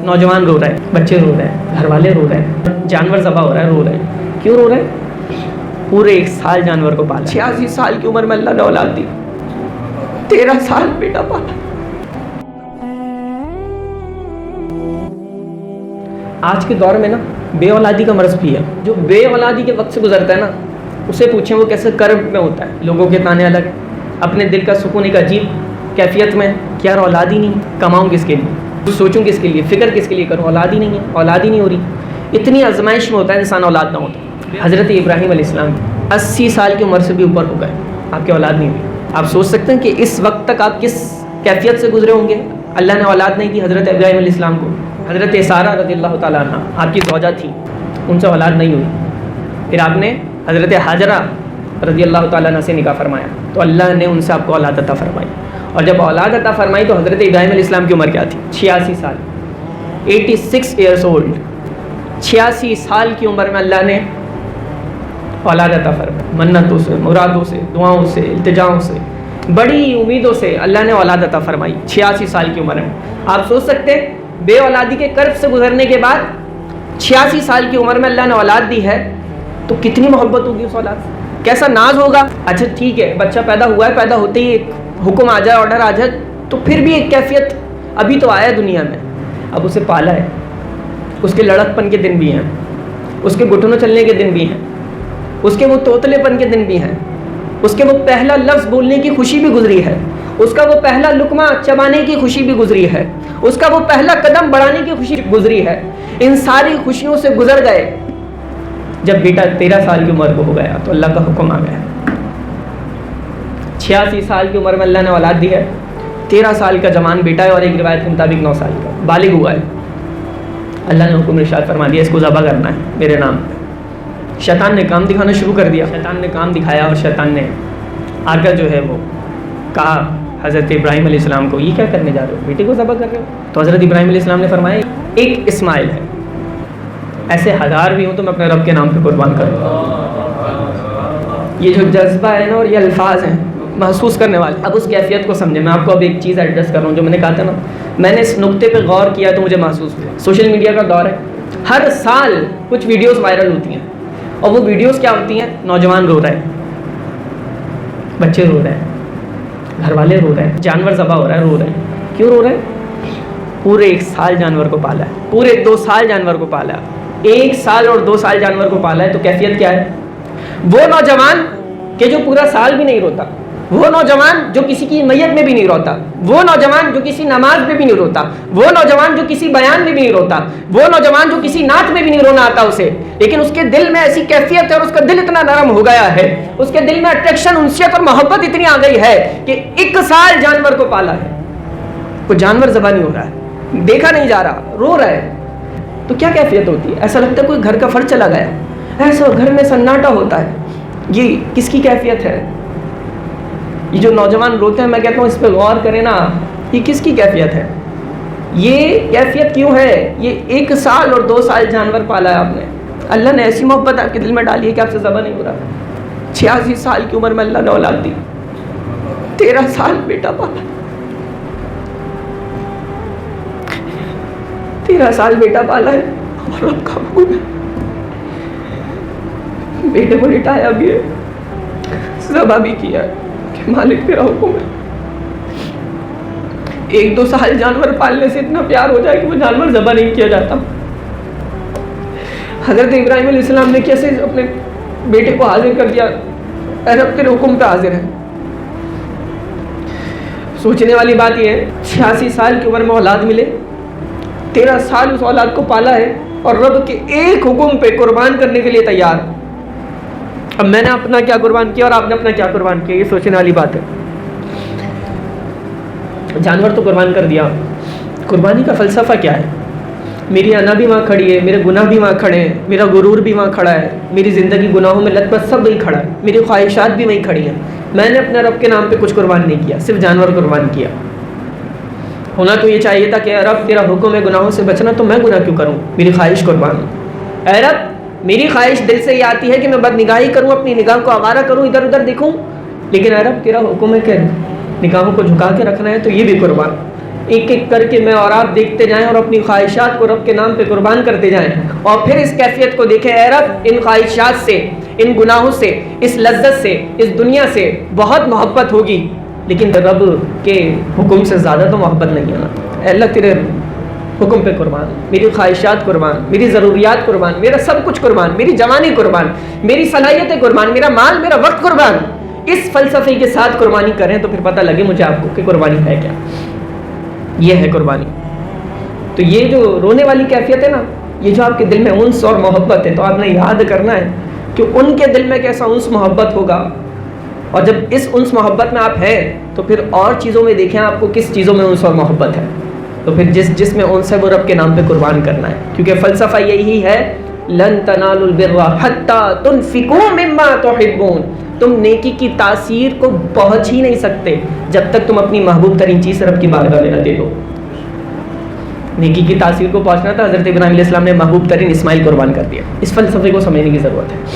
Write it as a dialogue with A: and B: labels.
A: نوجوان رو رہے ہیں، بچے رو رہے ہیں، گھر والے رو رہے ہیں، جانور ذبح ہو رہا ہے، رو رہے ہیں. کیوں رو رہے ہیں؟ پورے 1 سال جانور کو پالا. 86 سال کی عمر میں اللہ نے اولاد دی. 13 سال بیٹا پالا. آج کے دور میں نا بے اولادی کا مرض بھی ہے. جو بے اولادی کے وقت سے گزرتا ہے نا، اسے پوچھیں وہ کیسے کرب میں ہوتا ہے. لوگوں کے تانے الگ، اپنے دل کا سکون ایک عجیب کیفیت میں کہ یار اولاد ہی نہیں، کماؤں کس کے لیے، سوچوں کس کے لیے، فکر کس کے لیے کروں، اولاد ہی نہیں ہے، اولاد ہی نہیں ہو رہی. اتنی آزمائش میں ہوتا ہے انسان اولاد نہ ہوتا. حضرت ابراہیم علیہ السلام 80 سال کی عمر سے بھی اوپر ہو گئے، آپ کی اولاد نہیں ہوئی. آپ سوچ سکتے ہیں کہ اس وقت تک آپ کس کیفیت سے گزرے ہوں گے. اللہ نے اولاد نہیں دی حضرت ابراہیم علیہ السلام کو. حضرت سارہ رضی اللہ تعالیٰ عنہ آپ کی زوجہ تھی، ان سے اولاد نہیں ہوئی. پھر آپ نے حضرت حاجرہ رضی اللہ تعالیٰ عنہ سے نکاح فرمایا تو اللہ نے ان سے آپ کو اولاد عطا فرمائی. اور جب اولاد عطا فرمائی تو حضرت ابراہیم علیہ السلام کی عمر کیا تھی؟ 86 سال، 86 ایئرس اولڈ. 86 سال کی عمر میں اللہ نے اولاد عطا فرمائی. منتوں سے، مرادوں سے، دعاؤں سے، التجاؤں سے، بڑی امیدوں سے اللہ نے اولاد عطا فرمائی 86 سال کی عمر میں. آپ سوچ سکتے ہیں بے اولادی کے کرب سے گزرنے کے بعد 86 سال کی عمر میں اللہ نے اولاد دی ہے تو کتنی محبت ہوگی اس اولاد سے، کیسا ناز ہوگا. اچھا ٹھیک ہے، بچہ پیدا ہوا ہے، پیدا ہوتے ہی ایک حکم آ جائے، آرڈر آ جائے تو پھر بھی ایک کیفیت، ابھی تو آیا دنیا میں، اب اسے پالا ہے، اس کے لڑک پن کے دن بھی ہیں، اس کے گھٹنوں چلنے کے دن بھی ہیں، اس کے وہ توتلے پن کے دن بھی ہیں، اس کے وہ پہلا لفظ بولنے کی خوشی بھی گزری ہے، اس کا وہ پہلا لقمہ چبانے کی خوشی بھی گزری ہے، اس کا وہ پہلا قدم بڑھانے کی خوشی گزری ہے. ان ساری خوشیوں سے گزر گئے. جب بیٹا 13 سال کی عمر کو ہو گیا تو اللہ کا حکم آ گیا. 86 سال کی عمر میں اللہ نے اولاد دی ہے. 13 سال کا جوان بیٹا ہے اور ایک روایت کے مطابق 9 سال کا بالغ ہوا ہے. اللہ نے حکم ارشاد فرما دیا اس کو ذبح کرنا ہے میرے نام پہ. شیطان نے کام دکھانا شروع کر دیا. شیطان نے کام دکھایا اور شیطان نے آ کر جو ہے وہ کہا حضرت ابراہیم علیہ السلام کو، یہ کیا کرنے جا رہے ہو، بیٹے کو ذبح کر رہے ہو؟ تو حضرت ابراہیم علیہ السلام نے فرمایا ایک اسماعیل ہے، ایسے 1000 بھی ہوں تو میں اپنے رب کے نام پہ قربان کروں گا. یہ جو جذبہ ہے نا اور یہ الفاظ ہیں محسوس کرنے والے. اب اس کیفیت کو سمجھیں. میں آپ کو اب ایک چیز ایڈریس کر رہا ہوں جو میں نے کہا تھا نا، میں نے اس نقطے پہ غور کیا تو مجھے محسوس ہوا. سوشل میڈیا کا دور ہے، ہر سال کچھ ویڈیوز وائرل ہوتی ہیں اور وہ ویڈیوز کیا ہوتی ہیں؟ نوجوان رو رہے ہیں، بچے رو رہے ہیں، گھر والے رو رہے ہیں، جانور ذبح ہو رہا ہے، رو رہے ہیں. کیوں رو رہے ہیں؟ پورے 1 سال جانور کو پالا ہے، پورے 2 سال جانور کو پالا ہے. 1 سال اور 2 سال جانور کو پالا ہے تو کیفیت کیا ہے؟ وہ نوجوان کہ جو پورا سال بھی نہیں روتا، وہ نوجوان جو کسی کی میت میں بھی نہیں روتا، وہ نوجوان جو کسی نماز میں بھی نہیں روتا، وہ نوجوان جو کسی بیان میں بھی نہیں روتا، وہ نوجوان جو کسی نعت میں بھی نہیں رونا آتا اسے، لیکن اس کے دل میں ایسی کیفیت ہے اور اس کا دل اتنا نرم ہو گیا ہے، اس کے دل میں اٹریکشن، انسیت اور محبت اتنی آ گئی ہے کہ 1 سال جانور کو پالا ہے. کوئی جانور ذبح نہیں ہو رہا ہے، دیکھا نہیں جا رہا، رو رہا ہے تو کیا کیفیت ہوتی ہے؟ ایسا لگتا ہے کوئی گھر کا فرد چلا گیا، ایسا گھر میں سناٹا ہوتا ہے. یہ کس کی کیفیت ہے؟ یہ جو نوجوان روتے ہیں، میں کہتا ہوں اس پہ غور کریں نا، یہ کس کی کیفیت ہے؟ یہ کیفیت کیوں ہے؟ یہ 1 سال اور 2 سال جانور پالا ہے آپ نے. اللہ نے ایسی محبت آپ کے دل میں ڈالی ہے کہ آپ سے ذبح نہیں ہو رہا. 86 سال کی عمر میں اللہ نے اولاد دی. 13 سال بیٹا پالا. 13 سال بیٹا پالا ہے اور رب کا حکم ہے، بیٹے کو لٹایا بھی ہے، ذبح بھی کیا ہے کہ مالک تیرا حکم ہے. 1-2 سال جانور پالنے سے اتنا پیار ہو جائے کہ وہ جانور ذبح نہیں کیا جاتا. حضرت ابراہیم علیہ السلام نے کیسے اپنے بیٹے کو حاضر کر دیا، اے رب تیرے حکم پہ حاضر ہے. سوچنے والی بات یہ ہے 86 سال کی عمر میں اولاد ملے، 13 سال اس اولاد کو پالا ہے اور رب کے ایک حکم پہ قربان کرنے کے لیے تیار. اب میں نے اپنا کیا قربان کیا اور آپ نے اپنا کیا قربان کیا، یہ سوچنے والی بات ہے. جانور تو قربان کر دیا، قربانی کا فلسفہ کیا ہے؟ میری انا بھی وہاں کھڑی ہے، میرے گناہ بھی وہاں کھڑے ہیں، میرا غرور بھی وہاں کھڑا ہے، میری زندگی گناہوں میں لت پت سب وہیں کھڑا ہے، میری خواہشات بھی وہیں کھڑی ہیں. میں نے اپنے رب کے نام پہ کچھ قربان نہیں کیا، صرف جانور قربان کیا. ہونا تو یہ چاہیے تھا کہ رب تیرا حکم ہے گناہوں سے بچنا، تو میں گناہ کیوں کروں، میری خواہش قربان ہوں. اے رب میری خواہش دل سے یہ آتی ہے کہ میں بد نگاہی کروں، اپنی نگاہ کو آوارہ کروں، ادھر ادھر دیکھوں، لیکن اے رب تیرا حکم ہے کہ نگاہوں کو جھکا کے رکھنا ہے، تو یہ بھی قربان. ایک ایک کر کے میں اور آپ دیکھتے جائیں اور اپنی خواہشات کو رب کے نام پہ قربان کرتے جائیں، اور پھر اس کیفیت کو دیکھیں، اے رب ان خواہشات سے، ان گناہوں سے، اس لذت سے، اس دنیا سے بہت محبت ہوگی، لیکن رب کے حکم سے زیادہ تو محبت نہیں ہے نا۔ اے اللہ تیرے حکم پہ قربان، میری خواہشات قربان، میری ضروریات قربان، میرا سب کچھ قربان، میری جوانی قربان، میری صلاحیتیں قربان، میرا مال، میرا وقت قربان۔ اس فلسفے کے ساتھ قربانی کریں تو پھر پتہ لگے مجھے آپ کو کہ قربانی ہے کیا۔ یہ ہے قربانی۔ تو یہ جو رونے والی کیفیت ہے نا، یہ جو آپ کے دل میں انس اور محبت ہے، تو آپ نے یاد کرنا ہے کہ ان کے دل میں کیسا انس محبت ہوگا، اور جب اس انس محبت میں آپ ہیں تو پھر اور چیزوں میں دیکھیں آپ کو کس چیزوں میں انس اور محبت ہے، تو پھر جس میں انس ہے وہ رب کے نام پہ قربان کرنا ہے، کیونکہ فلسفہ یہی ہے، لن تنالوا البر حتی تنفقوا مما تحبون، تم نیکی کی تاثیر کو پہنچ ہی نہیں سکتے جب تک تم اپنی محبوب ترین چیز رب کی بارگاہ میں نہ دے دو۔ نیکی کی تاثیر کو پہنچنا تھا، حضرت ابراہیم علیہ السلام نے محبوب ترین اسماعیل قربان کر دیا۔ اس فلسفے کو سمجھنے کی ضرورت ہے۔